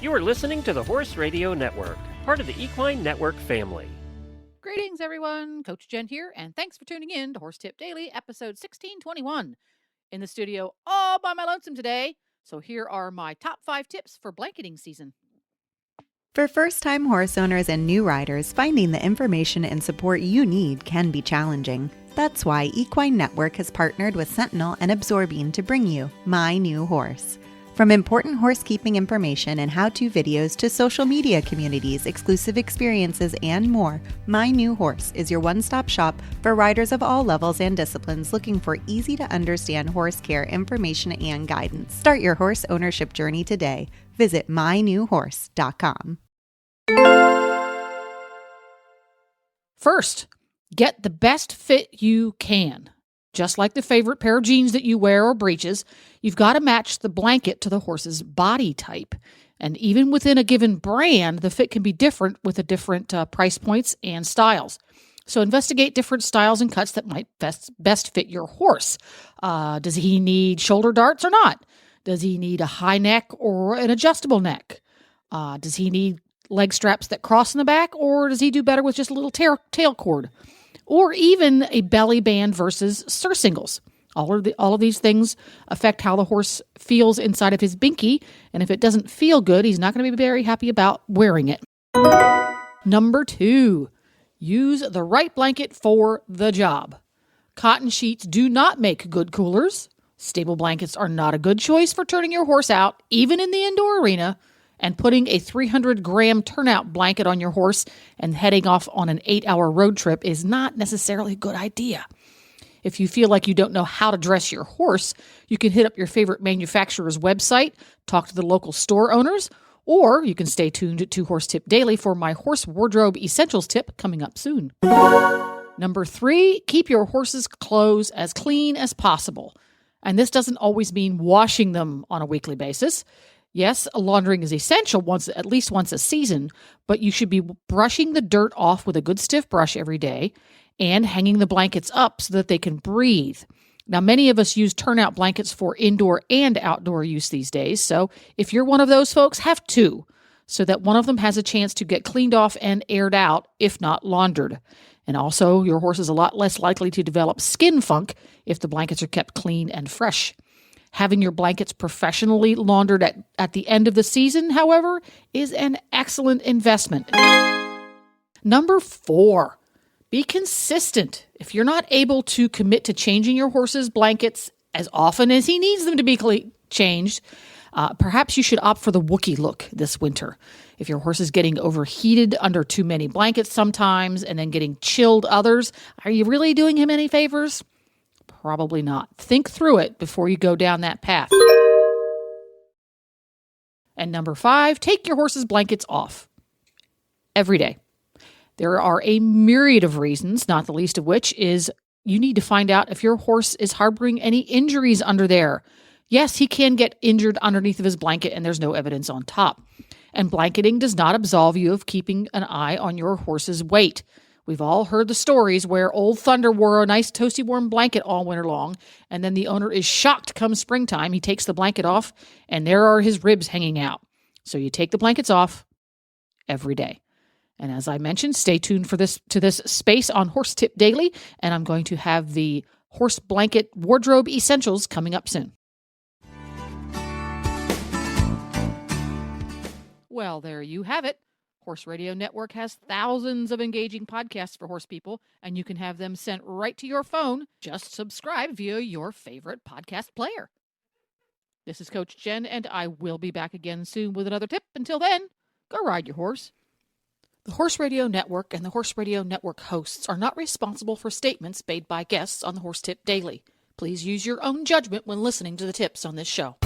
You are listening to the Horse Radio Network, part of the Equine Network family. Greetings, everyone. Coach Jenn here, and thanks for tuning in to Horse Tip Daily, episode 1621. In the studio all by my lonesome today, so here are my top 5 tips for blanketing season. For first-time horse owners and new riders, finding the information and support you need can be challenging. That's why Equine Network has partnered with Sentinel and Absorbine to bring you My New Horse. From important horsekeeping information and how-to videos to social media communities, exclusive experiences, and more, My New Horse is your one-stop shop for riders of all levels and disciplines looking for easy-to-understand horse care information and guidance. Start your horse ownership journey today. Visit mynewhorse.com. First, get the best fit you can. Just like the favorite pair of jeans that you wear or breeches, you've got to match the blanket to the horse's body type. And even within a given brand, the fit can be different with the different price points and styles. So investigate different styles and cuts that might best fit your horse. Does he need shoulder darts or not? Does he need a high neck or an adjustable neck? Does he need leg straps that cross in the back, or does he do better with just a little tail cord? Or even a belly band versus surcingles. All of these things affect how the horse feels inside of his binky, and if it doesn't feel good, he's not going to be very happy about wearing it. Number 2, use the right blanket for the job. Cotton sheets do not make good coolers. Stable blankets are not a good choice for turning your horse out, even in the indoor arena. And putting a 300-gram turnout blanket on your horse and heading off on an 8-hour road trip is not necessarily a good idea. If you feel like you don't know how to dress your horse, you can hit up your favorite manufacturer's website, talk to the local store owners, or you can stay tuned to Horse Tip Daily for my horse wardrobe essentials tip coming up soon. Number 3, keep your horse's clothes as clean as possible. And this doesn't always mean washing them on a weekly basis. Yes, laundering is essential at least once a season, but you should be brushing the dirt off with a good stiff brush every day and hanging the blankets up so that they can breathe. Now, many of us use turnout blankets for indoor and outdoor use these days, so if you're one of those folks, have 2, so that one of them has a chance to get cleaned off and aired out, if not laundered. And also, your horse is a lot less likely to develop skin funk if the blankets are kept clean and fresh. Having your blankets professionally laundered at the end of the season, however, is an excellent investment. Number 4, be consistent. If you're not able to commit to changing your horse's blankets as often as he needs them to be changed, perhaps you should opt for the Wookiee look this winter. If your horse is getting overheated under too many blankets sometimes and then getting chilled others, are you really doing him any favors? Probably not. Think through it before you go down that path. And number 5, take your horse's blankets off every day. There are a myriad of reasons, not the least of which is you need to find out if your horse is harboring any injuries under there. Yes, he can get injured underneath of his blanket and there's no evidence on top. And blanketing does not absolve you of keeping an eye on your horse's weight. We've all heard the stories where Old Thunder wore a nice toasty warm blanket all winter long, and then the owner is shocked come springtime. He takes the blanket off, and there are his ribs hanging out. So you take the blankets off every day. And as I mentioned, stay tuned to this space on Horse Tip Daily, and I'm going to have the horse blanket wardrobe essentials coming up soon. Well, there you have it. Horse Radio Network has thousands of engaging podcasts for horse people, and you can have them sent right to your phone. Just subscribe via your favorite podcast player. This is Coach Jenn, and I will be back again soon with another tip. Until then, go ride your horse. The Horse Radio Network and the Horse Radio Network hosts are not responsible for statements made by guests on the Horse Tip Daily. Please use your own judgment when listening to the tips on this show.